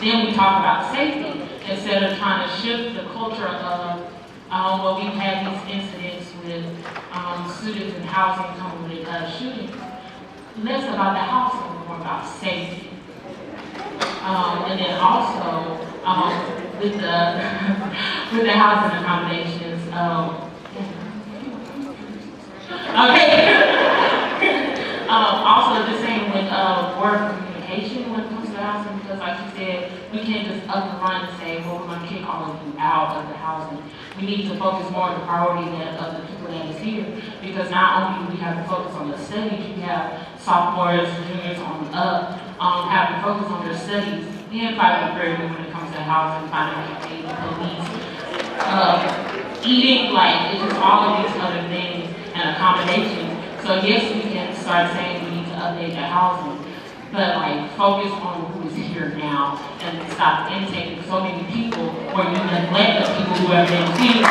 then we talk about safety instead of trying to shift the culture of well, we've had these incidents with students in housing coming with shootings. Less about the housing, more about safety. And then also with the with the housing accommodations. Also the same with word communication when it comes to housing, because like you said, we can't just up and run and say, well, we're going to kick all of you out of the housing. We need to focus more on the priority of the people that is here, because not only do we have to focus on the studies, you have sophomores, juniors on up, have to focus on their studies, then fighting the Prairie View when it comes to housing, financial aid, police, eating, like it's just all of these other things and accommodations. So yes, we can start saying we need to update the housing, but like focus on who is here now and stop intaking so many people where you neglect the people who have been seen.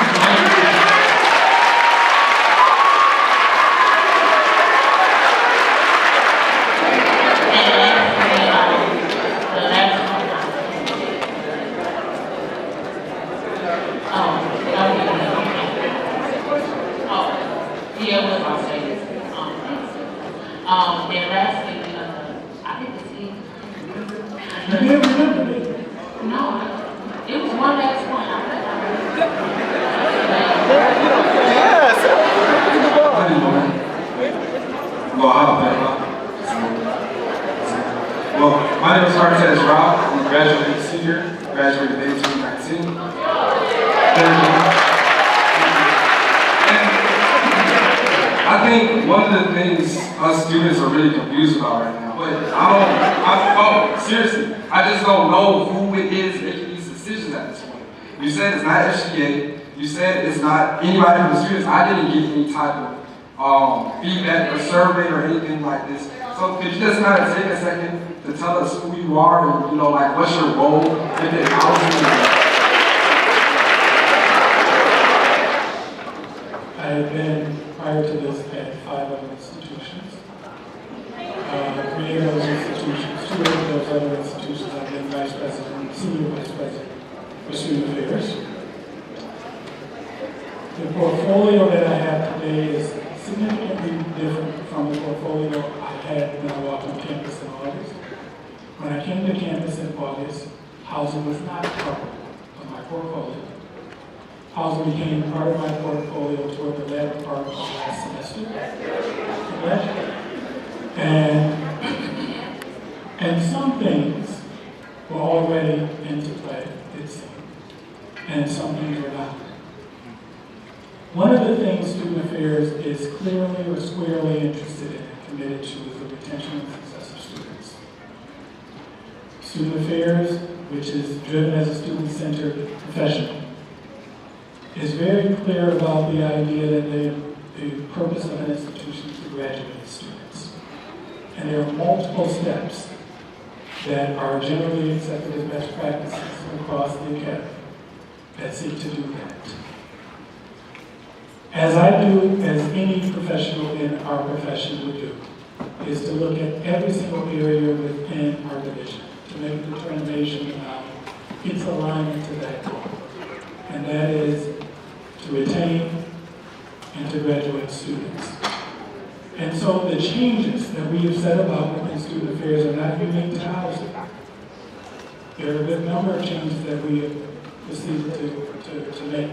And lastly, I think it's it. No, it was one last one. Yes. Well, my name is Artez Rob. I'm a graduating senior, graduated May 2019. I think one of the things us students are really confused about right now, but seriously, I just don't know who it is making these decisions at this point. You said it's not FCA, you said it's not anybody from the students. I didn't get any type of feedback or survey or anything like this. So could you just kind of take a second to tell us who you are and, like what's your role within housing? I have been, prior to this, at 5 other institutions. 3 of those institutions, 2 of those other institutions, I've been vice president, senior vice president for student affairs. The portfolio that I have today is significantly different from the portfolio I had when I walked on campus in August. When I came to campus in August, housing was not part of my portfolio. Housing became part of my portfolio toward the latter part of last semester. And some things were already into play, it seemed, and some things were not. One of the things Student Affairs is clearly or squarely interested in and committed to is the retention and success of students. Student Affairs, which is driven as a student-centered profession, is very clear about the idea that the purpose of an institution is to graduate students. And there are multiple steps that are generally accepted as best practices across the academy that seek to do that. As I do, as any professional in our profession would do, is to look at every single area within our division to make a determination about its alignment to that goal. And that is to retain and to graduate students. And so the changes that we have set about within student affairs are not unique to housing. There are a good number of changes that we have proceeded to make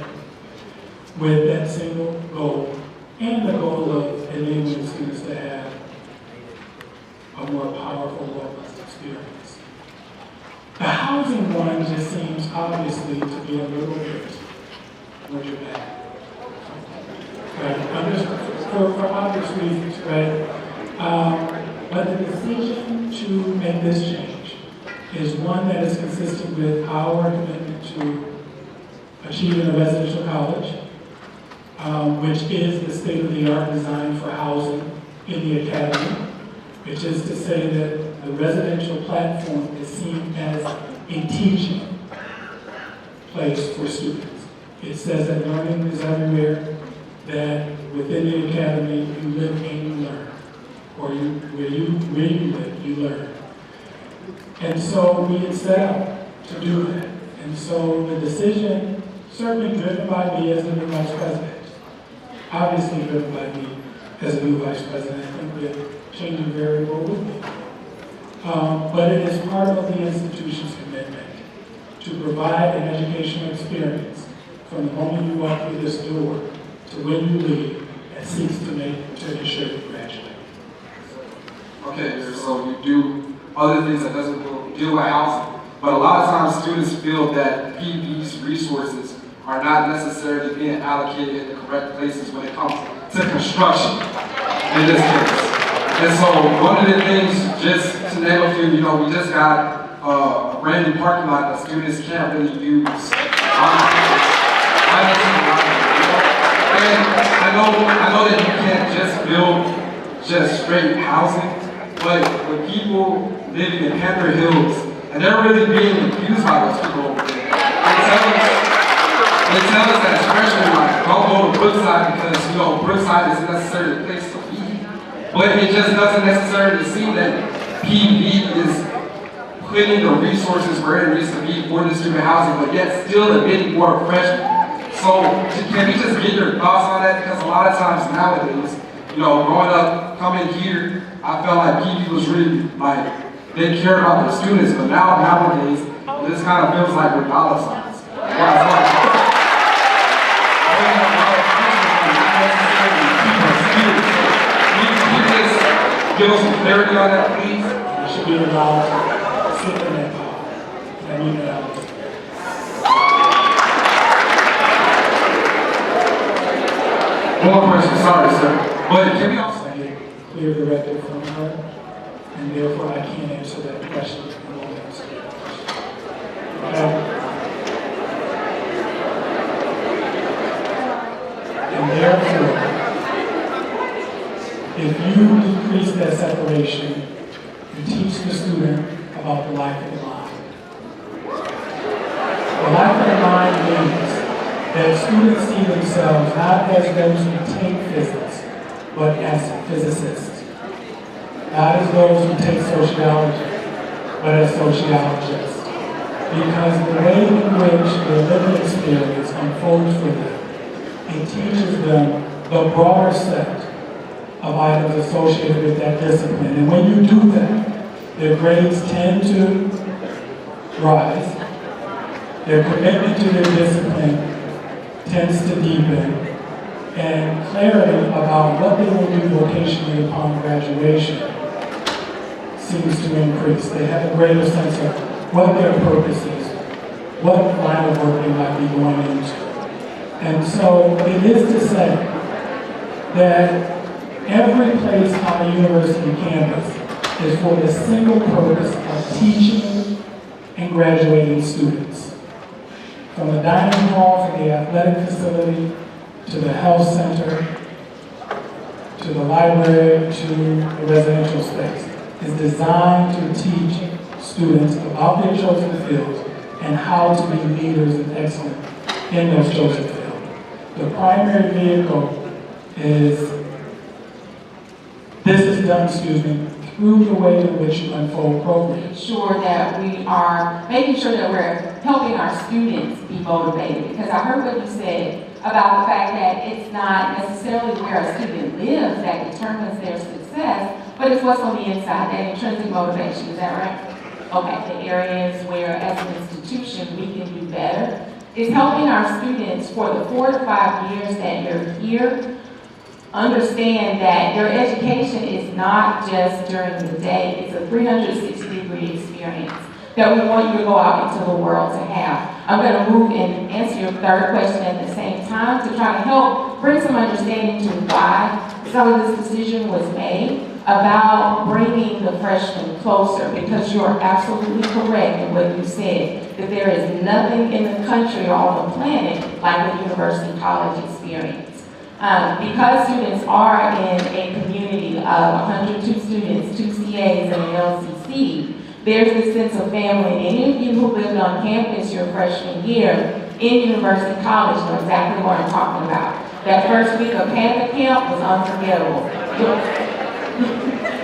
with that single goal and the goal of enabling students to have a more powerful, robust experience. The housing one just seems obviously to be a little bit more dramatic. Right? For obvious reasons, right? But the decision to make this change is one that is consistent with our commitment to achieving a residential college, which is the state-of-the-art design for housing in the academy, which is to say that the residential platform is seen as a teaching place for students. It says that learning is everywhere, that within the academy you live and you learn, or where you live, you learn. And so we had set out to do that. And so the decision, certainly driven by me as the new vice president, obviously driven by me as a new vice president, I think we're changing variable with me. But it is part of the institution's commitment to provide an educational experience from the moment you walk through this door to when you leave that seeks to ensure you graduate. Okay, so you do other things that doesn't deal with housing, but a lot of times students feel that PV's resources are not necessarily being allocated in the correct places when it comes to construction, in this case. And so one of the things, just to name a few, we just got a brand new parking lot that students can't really use. And I know that you can't just build just straight housing, but with people living in Panther Hills, and they're really being abused by those people over there. They tell us as freshmen, like, don't go to Brookside because, Brookside isn't necessarily the place to be. But it just doesn't necessarily seem that PV is putting the resources where it needs to be for the student housing, but yet still admitting more freshmen. So can we just get your thoughts on that? Because a lot of times nowadays, growing up, coming here, I felt like PV was really, they cared about the students, but nowadays, this kind of feels like we're dollar signs. Give us some clarity on that, please. You should be allowed to sit in that car. I mean, one more question, sorry, sir. But can we also get clear directive from her, and therefore I can't answer that question. I won't answer that question. Okay? And therefore, if you decrease that separation, you teach the student about the life of the mind. The life of the mind means that students see themselves not as those who take physics, but as physicists. Not as those who take sociology, but as sociologists. Because the way in which their living experience unfolds for them, it teaches them the broader set of items associated with that discipline. And when you do that, their grades tend to rise, their commitment to their discipline tends to deepen, and clarity about what they will do vocationally upon graduation seems to increase. They have a greater sense of what their purpose is, what line of work they might be going into. And so it is to say that every place on a university campus is for the single purpose of teaching and graduating students. From the dining hall, from the athletic facility, to the health center, to the library, to the residential space, is designed to teach students about their chosen fields and how to be leaders and excellent in those chosen fields. The primary vehicle is done, through the way in which you unfold programs. Sure that we are making sure that we're helping our students be motivated, because I heard what you said about the fact that it's not necessarily where a student lives that determines their success, but it's what's on the inside, that intrinsic motivation. Is that right? Okay, the areas where as an institution we can do better is helping our students for the 4 to 5 years that you're here understand that your education is not just during the day, it's a 360-degree experience that we want you to go out into the world to have. I'm going to move and answer your third question at the same time to try to help bring some understanding to why some of this decision was made about bringing the freshmen closer, because you're absolutely correct in what you said, that there is nothing in the country or on the planet like the university college experience. Because students are in a community of 102 students, 2 CAs, and an LCC, there's this sense of family. Any of you who lived on campus your freshman year in University College know exactly what I'm talking about. That first week of Panther Camp was unforgettable.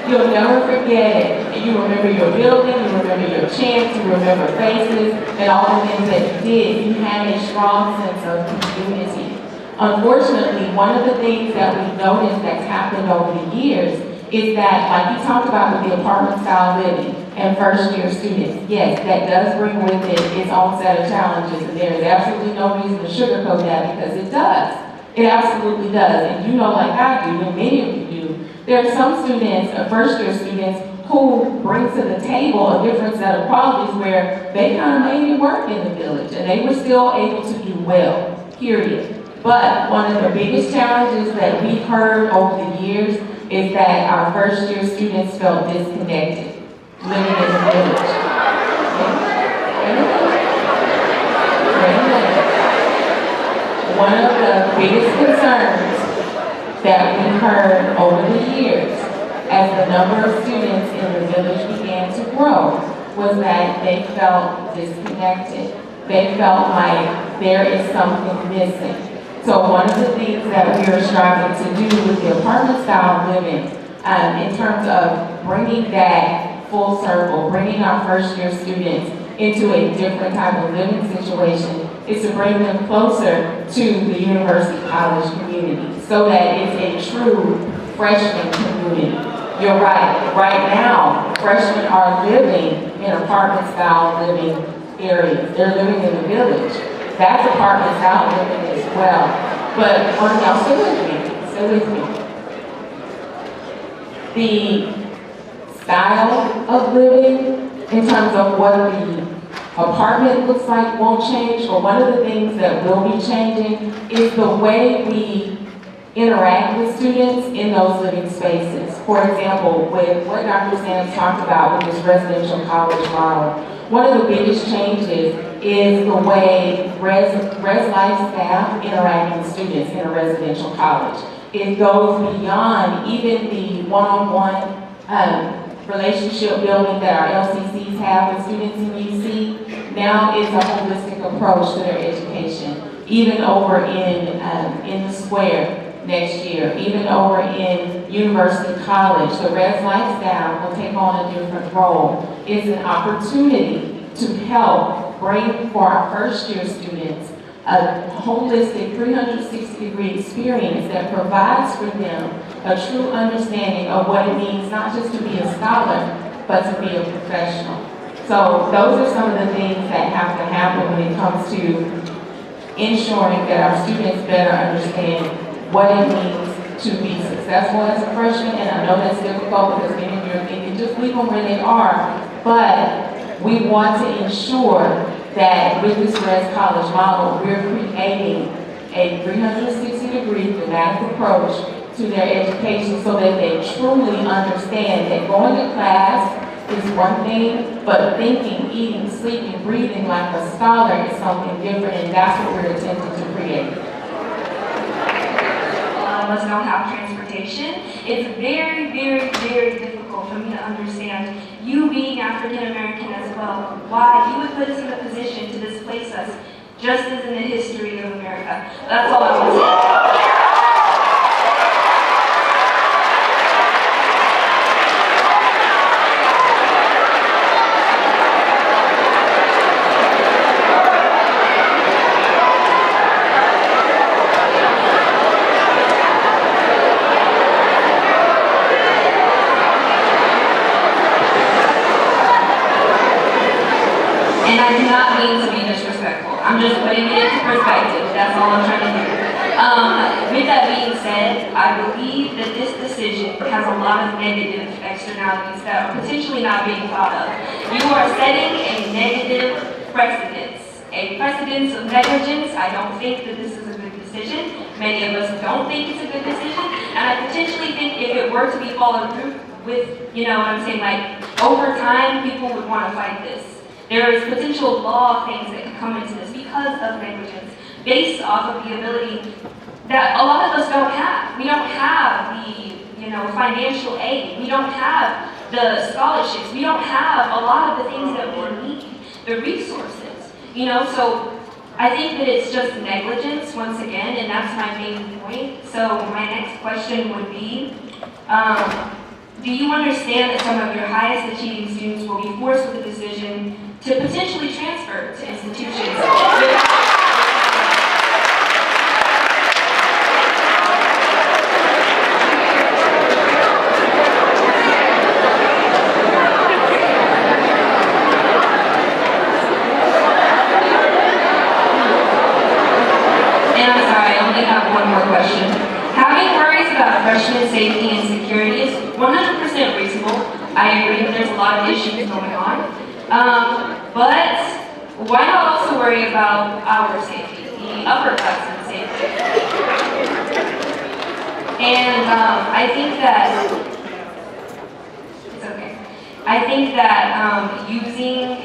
You'll never forget it. And you remember your building, you remember your chants, you remember faces, and all the things that you did. You had a strong sense of community. Unfortunately, one of the things that we've noticed that's happened over the years is that, like you talked about with the apartment style living and first year students, yes, that does bring with it its own set of challenges, and there is absolutely no reason to sugarcoat that because it does. It absolutely does. And you know, like I do, and many of you do, there are some students, first year students, who bring to the table a different set of qualities where they kind of made it work in the village and they were still able to do well, period. But one of the biggest challenges that we've heard over the years is that our first year students felt disconnected living in the village. One of the biggest concerns that we heard over the years as the number of students in the village began to grow was that they felt disconnected. They felt like there is something missing. So one of the things that we are striving to do with the apartment style living, in terms of bringing that full circle, bringing our first year students into a different type of living situation, is to bring them closer to the university college community so that it's a true freshman community. You're right. Right now, freshmen are living in apartment style living areas. They're living in the village. That's apartment style living as well. But y'all stay with me. The style of living in terms of what the apartment looks like won't change, but one of the things that will be changing is the way we interact with students in those living spaces. For example, with what Dr. Sam talked about with this residential college model, one of the biggest changes is the way Res Life staff interact with students in a residential college. It goes beyond even the one-on-one relationship building that our LCCs have with students in UC. Now it's a holistic approach to their education, even over in the square next year, even over in University College. The Res Life staff will take on a different role. It's an opportunity to help bring for our first year students a holistic 360-degree experience that provides for them a true understanding of what it means not just to be a scholar, but to be a professional. So those are some of the things that have to happen when it comes to ensuring that our students better understand what it means to be successful as a freshman. And I know that's difficult because many of you are thinking, just leave them where they are. But we want to ensure that with this Res College model, we're creating a 360-degree thematic approach to their education so that they truly understand that going to class is one thing, but thinking, eating, sleeping, breathing like a scholar is something different, and that's what we're attempting to create. Of us don't have transportation. It's very, very, very difficult for me to understand, you being African American as well, why you would put us in a position to displace us just as in the history of America. That's all I want to say. And I do not mean to be disrespectful. I'm just putting it into perspective. That's all I'm trying to do. With that being said, I believe that this decision has a lot of negative externalities that are potentially not being thought of. You are setting a negative precedence. A precedence of negligence. I don't think that this is a good decision. Many of us don't think it's a good decision. And I potentially think if it were to be followed through with, you know what I'm saying, like over time, people would want to fight this. There is potential law things that could come into this because of negligence, based off of the ability that a lot of us don't have. We don't have the, financial aid. We don't have the scholarships. We don't have a lot of the things that we need, the resources. So I think that it's just negligence once again, and that's my main point. So my next question would be, Do you understand that some of your highest achieving students will be forced with the decision to potentially transfer to institutions with And I'm sorry, I only have one more question. Having worries about freshman safety and security is 100% reasonable. I agree that there's a lot of issues going on. But why not also worry about our safety, the upperclassmen safety? And I think that, it's okay. I think that using,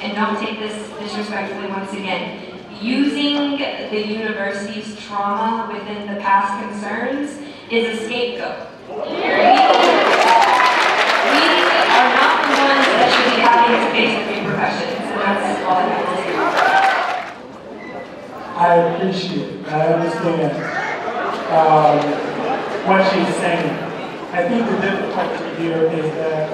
and don't take this disrespectfully once again, using the university's trauma within the past concerns is a scapegoat. We are not the ones that should be having to face the repercussions, and that's all I have to say. I appreciate, I understand what she's saying. I think the difficulty here is that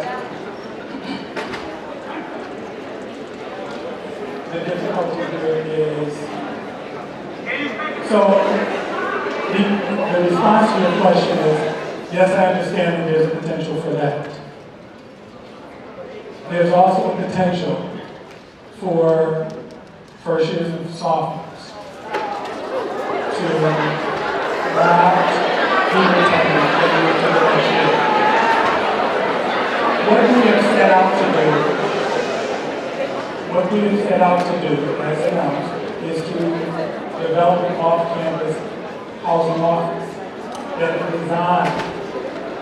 the difficulty here is, so the response to your question is, yes, I understand that there's a potential for that. There's also a potential for first years and sophomores to not be retained to the next year. What we have set out to do, what we have set out to do, as announced, is to develop an off-campus housing office that is designed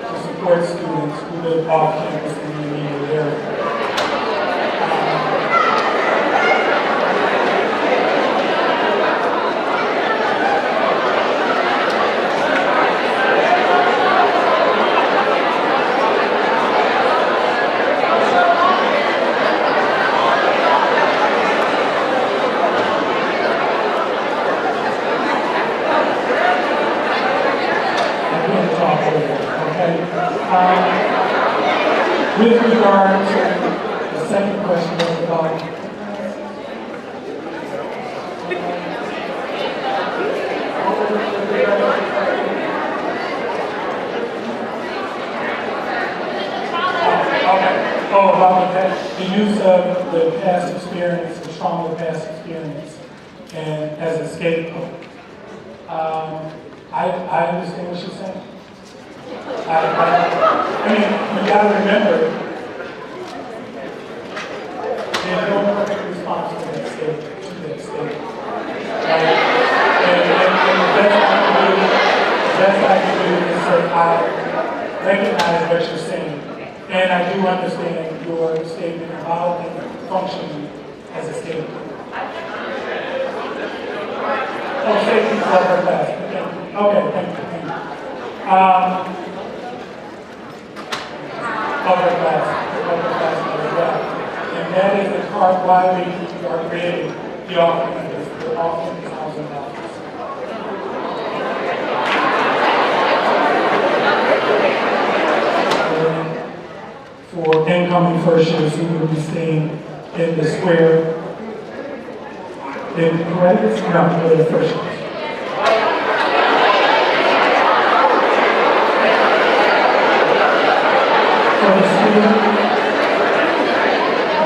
to support students who live off-campus in the immediate area. With regard to the second question was about about the use of the past experience, the trauma of past experience, and as a scapegoat. I understand what she's saying. I mean, you gotta remember, there's no perfect response to that statement. And the best I can do is say, I recognize what you're saying. And I do understand your statement about and functioning as a statement. Oh, safety for upper class. Okay, thank you. Upper class as well. And that is the part why we are creating the off-campus housing office. For incoming first years who will be staying in the square. In the credits? No, for the first years.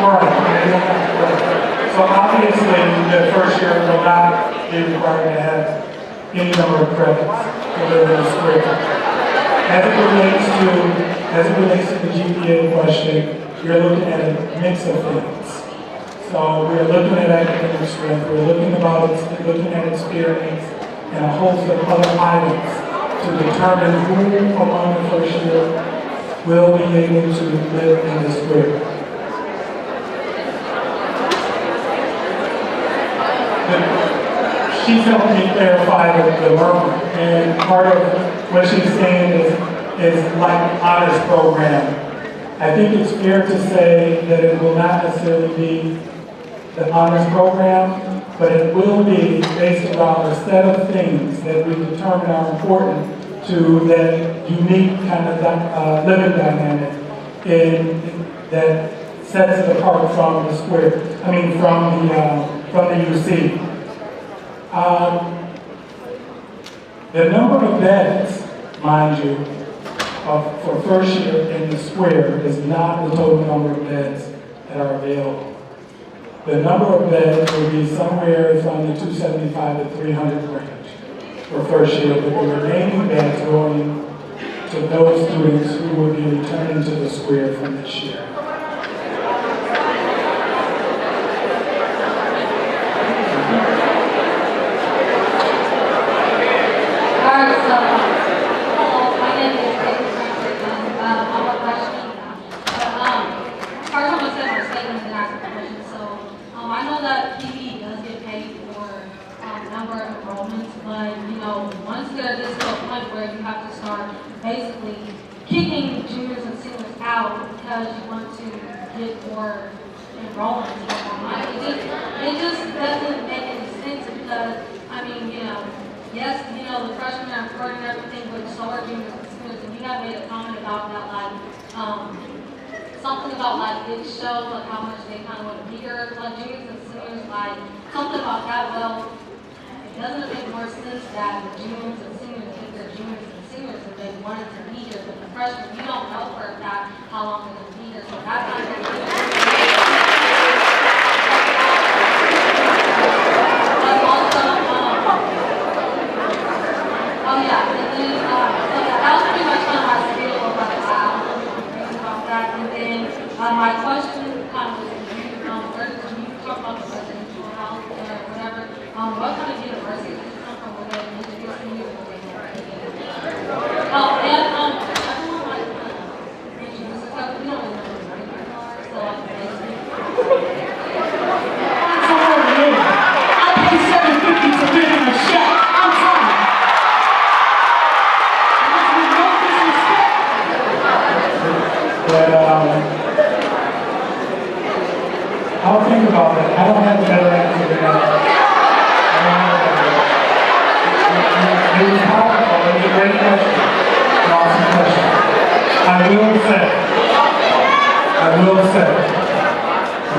Right. So obviously, the first year will not be required to have any number of credits to live in a square. As it relates to the GPA question, you're looking at a mix of things. So we're looking at academic strength, we're looking at experience, and a host of other items to determine who among the first year will be able to live in the square. She's helped me clarify the murmur, and part of what she's saying is like honors program. I think it's fair to say that it will not necessarily be the honors program, but it will be based around a set of things that we determine are important to that unique kind of living dynamic that sets it apart from the square, from the UC. The number of beds, mind you, for first year in the square is not the total number of beds that are available. The number of beds will be somewhere from the 275 to 300 range for first year, with the remaining beds going to those students who will be returning to the square from this year. Basically kicking juniors and seniors out because you want to get more enrollment. It just doesn't make any sense because, yes, the freshmen are recording everything, but so are juniors and seniors. And you have made a comment about that, something about it shows how much they kind of want to be here, juniors and seniors, something about that. Well, doesn't it make more sense that the juniors and seniors get their juniors and seniors if they wanted to be here, but the freshmen, you don't know for a fact how long they're going to be here, so that's not going to be but also, that was pretty much kind of my spiel about the about that, and then my question kind of was, where did you talk about the residential house or whatever, what kind of university did you come from where they introduced you? Oh, and everyone might introduce us, we don't really know who the people are, so basically. I pay $7.50 to live in a shack. I'm tired. That's with no disrespect. But I'll think about that. I don't have a better answer than that. It was powerful. It was a great question. An awesome question. I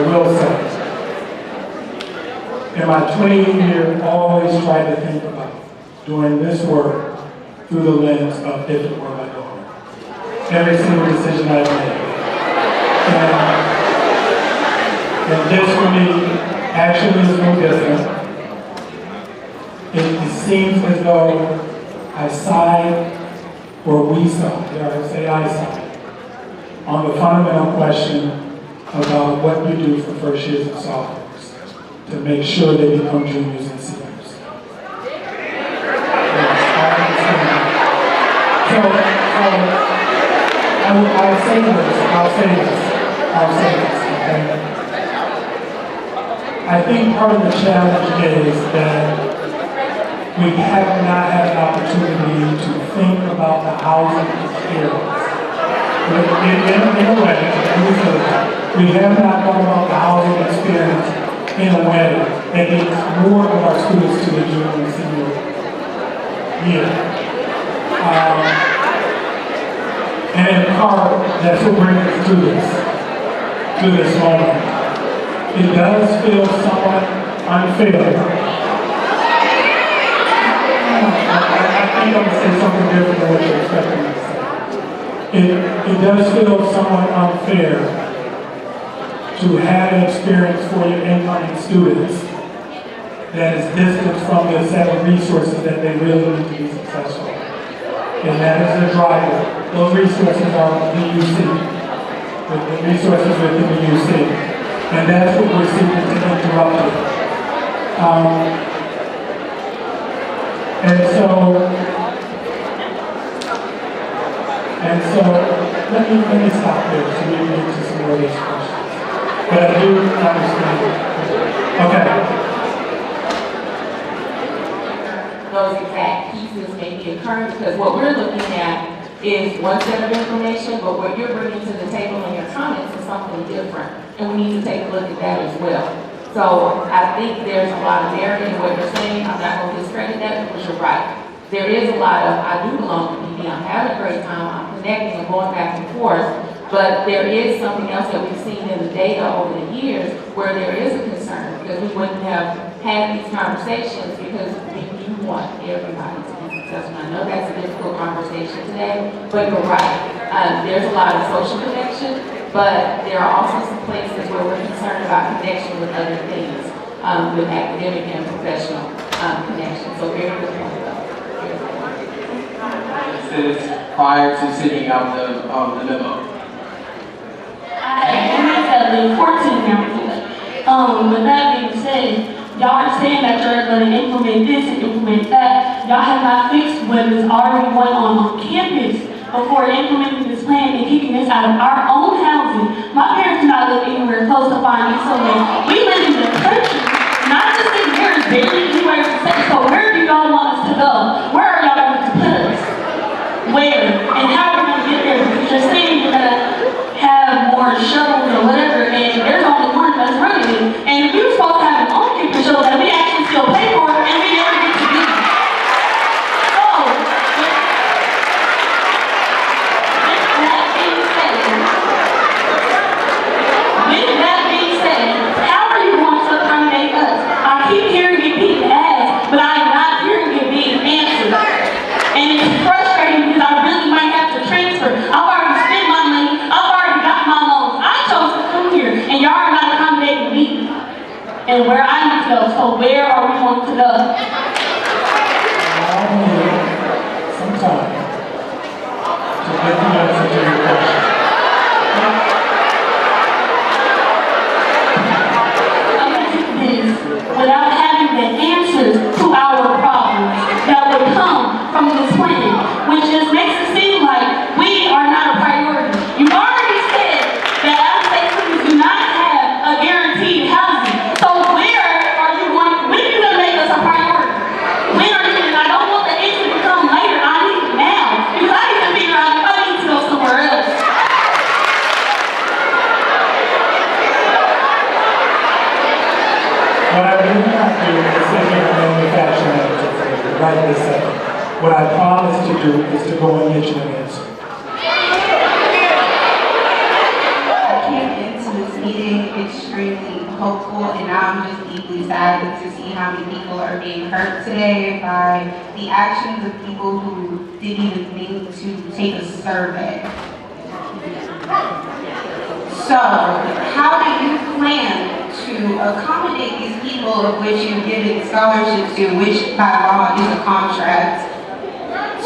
will say, in my 20 years, always tried to think about doing this work through the lens of if it were my daughter. Every single decision I've made. And this for me actually is no different. It seems as though I side, or we side, or I say I side, on the fundamental question about what you do for first years and sophomores to make sure they become juniors and seniors. I'll say this, okay? I think part of the challenge is that we have not had an opportunity to think about the housing experience. In a way, we have not thought about the housing experience in a way that gets more of our students to the junior and senior year. And in part, that's what brings us to this moment. It does feel somewhat unfair. I think I'm going to say something different than what you're expecting me to say. It does feel somewhat unfair to have an experience for your incoming students that is distant from the set of resources that they really need to be successful. And that is the driver. Those resources are the UC, the resources within the UC. And that's what we're seeking to interrupt with. And so let me stop there so we can get to some more of these questions. But I do understand. Okay. Those exact pieces may be occurring because what we're looking at is one set of information, but what you're bringing to the table in your comments is something different. And we need to take a look at that as well. So I think there's a lot of merit in what you're saying. I'm not going to discredit that because you're right. there is a lot of, I do belong to PD, I'm having a great time, I'm connecting and going back and forth, but there is something else that we've seen in the data over the years where there is a concern, because we wouldn't have had these conversations because we do want everybody to be successful. I know that's a difficult conversation today, but you're right. There's a lot of social connection, but there are also some places where we're concerned about connection with other things, with academic and professional connection. So very good point. This is prior to sending out the memo. I have 14 now. With that being said, y'all are saying that you're going to implement this and implement that. Y'all have not fixed what is already going on campus before implementing this plan and kicking this out of our own housing. My parents do not live anywhere close to finding so we live in the country, not just in here, barely anywhere to stay. So where do y'all want us to go? Where are y'all going to put us? Where? And how are we going to get there? Because you're saying you're going to have more shuttles or whatever, and there's only one that's running it. And if you're supposed to have an on-campus shuttle that we actually still pay for, and we never get to do. So, with that being said, how are you going to accommodate us? I keep hearing it being asked, but I am not hearing it being answered. And it's frustrating because I really might have to transfer. I've already spent my money. I've already got my loans. I chose to come here, and y'all are not accommodating me and where I need to go. So where are we going to go? I need some time to get the answer to your question. I'm going to do this without having the answers to our problems that would come from this plan, which just makes it seem like we are not a priority. You already said that out-of-state students do not have a guaranteed housing. So where are you going? When are you going to make us a priority? When are you? And I don't want the issue to come later. I need it now because I need to figure out if I need to go somewhere else. What I do not do is sit here and manufacture an answer for you right this second. What I promise to do is to go and get you an answer. I came into this meeting extremely hopeful, and now I'm just deeply saddened to see how many people are being hurt today by the actions of people who didn't even think to take a survey. So, how do you plan to accommodate these people of which you've given scholarships to, which by law is a contract,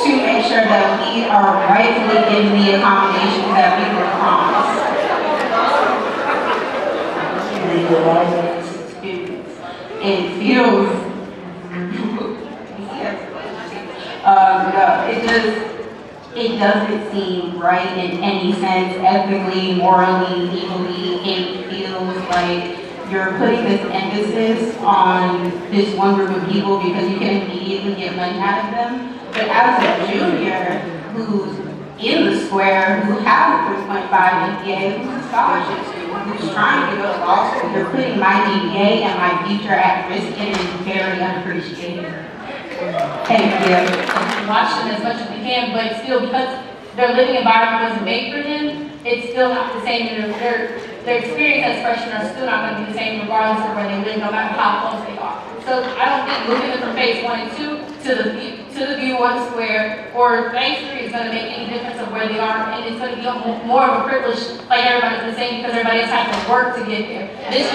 to make sure that we are rightfully given the accommodations that we were promised? It feels, no, it doesn't seem right in any sense, ethically, morally, legally. It feels like you're putting this emphasis on this one group of people because you can immediately get money out of them. But as a junior who's in the square, who has a 3.5 GPA, who's a scholarship student, who's trying to go to law school, you're putting my GPA and my future at risk, and it is very unappreciated. Thank you. Watch them as much as we can, but still, because their living environment wasn't made for them, it's still not the same. Their experience as freshmen are still not going to be the same regardless of where they live, no matter how close they are. So I don't think moving them from phase 1 and 2 to the view or the square or phase 3 is going to make any difference of where they are, and it's going to be more of a privilege, like everybody's been saying, because everybody else has to work to get there. This is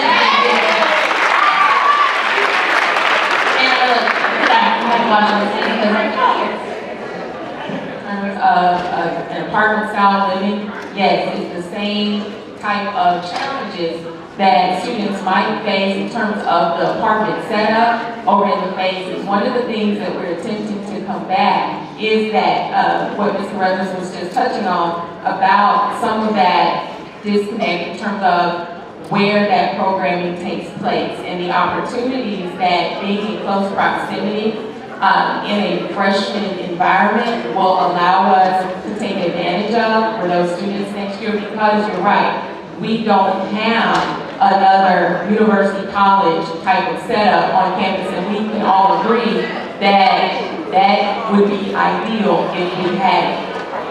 an apartment style living, yes, it's the same type of challenges that students might face in terms of the apartment setup over in the phases. One of the things that we're attempting to combat is that what Mr. Rogers was just touching on about some of that disconnect in terms of where that programming takes place and the opportunities that being in close proximity in a freshman environment will allow us to take advantage of for those students next year, because you're right, we don't have another university college type of setup on campus, and we can all agree that That would be ideal if we had it.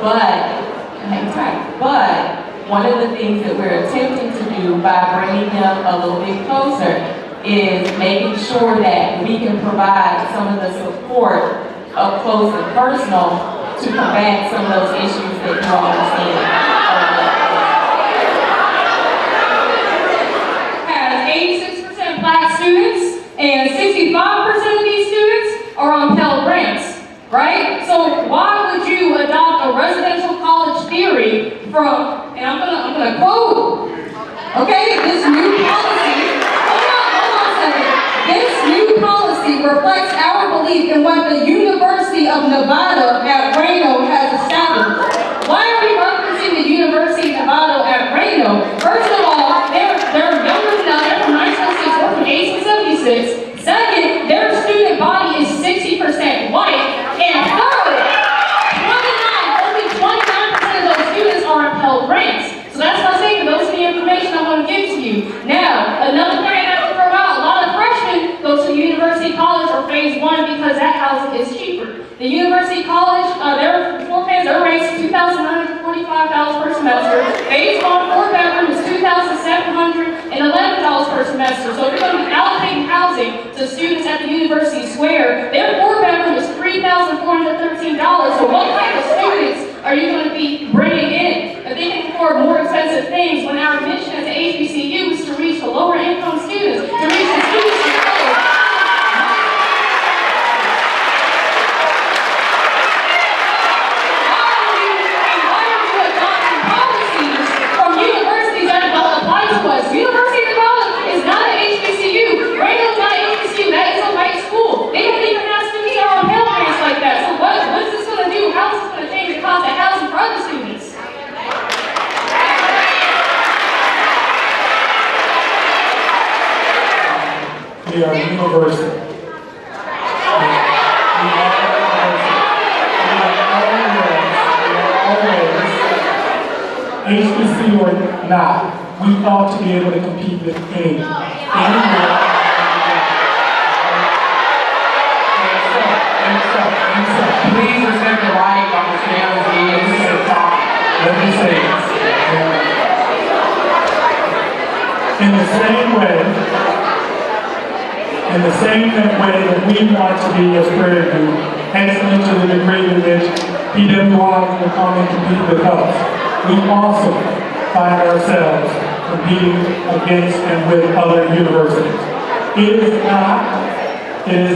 But, hang tight, but one of the things that we're attempting to do by bringing them a little bit closer is making sure that we can provide some of the support up close and personal to combat some of those issues that you all are seeing. Has 86% Black students, and 65% of these students are on Pell Grants, right? So why would you adopt a residential college theory from, and I'm gonna quote, okay, this new policy, hold on a second. This new policy reflects our belief in what the University of Nevada at Reno has established. Why are we referencing the University of Nevada at Reno? First of all, they're younger than us, they're from 1906, we're from 1876. Second, their student body is 60% white. And third, only 29% of those students are in Pell Grants. So that's what I'm saying, those are the information I want to give to you. Now, another thing I have to throw out, a lot of freshmen go to University College or Phase 1 because that housing is cheaper. The University College, their floor plans, their rates $2,945 per semester. Phase 1 4-bedroom is $2,711 per semester. So if you're going to be allocating housing to students at the University Square, their 4-bedroom is $3,413. So what kind of students are you going to be bringing in? If they can afford more expensive things, when our mission as an HBCU is to reach the lower income students, to reach the students of color. University of College is not an HBCU. Reno's not an HBCU. That is a white school. They don't even have students that are on Pell Grants like that. So what is this going to do? How is this going to change the cost of housing for other students? We are a university. HBCU or not, we ought to be able to compete with anywhere. Please respect the right of the families to talk. Let me say this. In the same way that we want to be as Prairie View, excellent to the degree to which PWI will come and compete with us, we also find ourselves competing against and with other universities. It is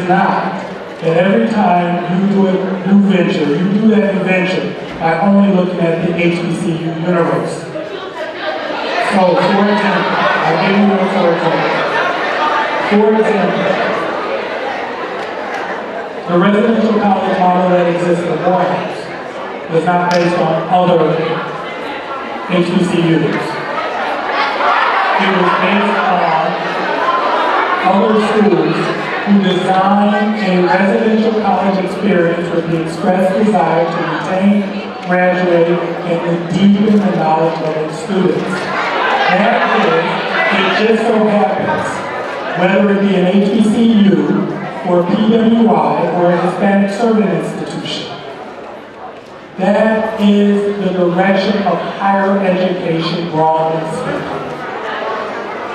not that every time you do a new venture, you do that new venture by only looking at the HBCU universe. So, for example, I'll give you one for example. For example, the residential college model that exists at Morehouse is not based on other HBCUs. It was based on other schools who designed a residential college experience with the express desire to retain, graduate, and to deepen the knowledge of its students. That is, it just so happens, whether it be an HBCU or a PWI or a Hispanic Serving Institution, that is the direction of higher education, broadly speaking.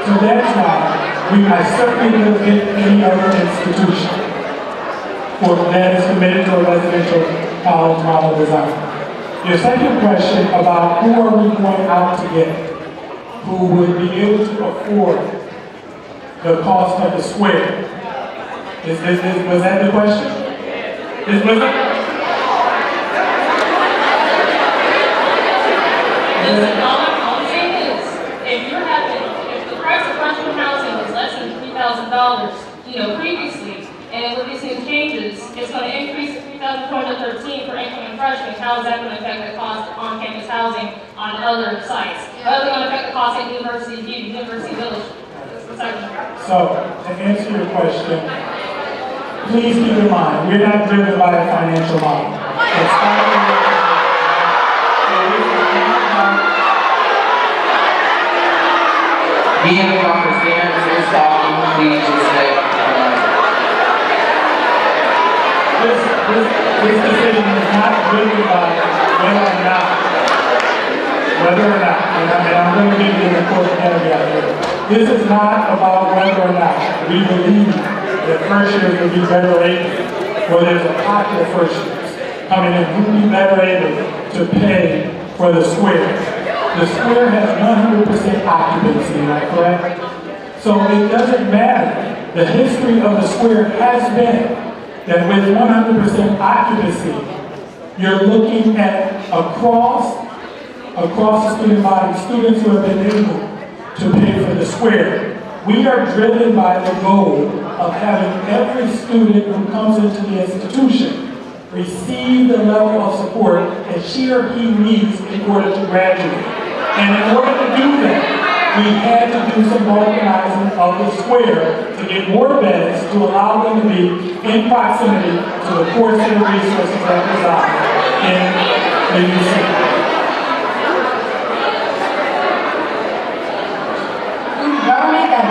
So that's why I certainly don't get any other institution that is committed to a residential college model design. Your second question about who are we going out to get who would be able to afford the cost of the square? Was that the question? Was it? Listen, all I'm saying is, if the price of freshman housing is less than $3,000, previously, and with these new changes, it's going to increase to $3,413 for incoming freshmen. How is that going to affect the cost of on-campus housing on other sites? How is it going to affect the cost at University View, University Village? So, to answer your question, please keep in mind, we're not driven by a financial model. Being the understanders is talking, please just say, Please this decision is not driven by whether or not, and I'm going to give you an important caveat here. This is not about whether or not we believe that first years will be better able, or there's a pocket of first years coming in who will be better able to pay for the square. The square has 100% occupancy, am I correct? So it doesn't matter. The history of the square has been that with 100% occupancy, you're looking at across the student body, students who have been able to pay for the square. We are driven by the goal of having every student who comes into the institution receive the level of support that she or he needs in order to graduate. And in order to do that, we had to do some organizing of the square to get more beds to allow them to be in proximity to the core center resources that reside in the UC. Government that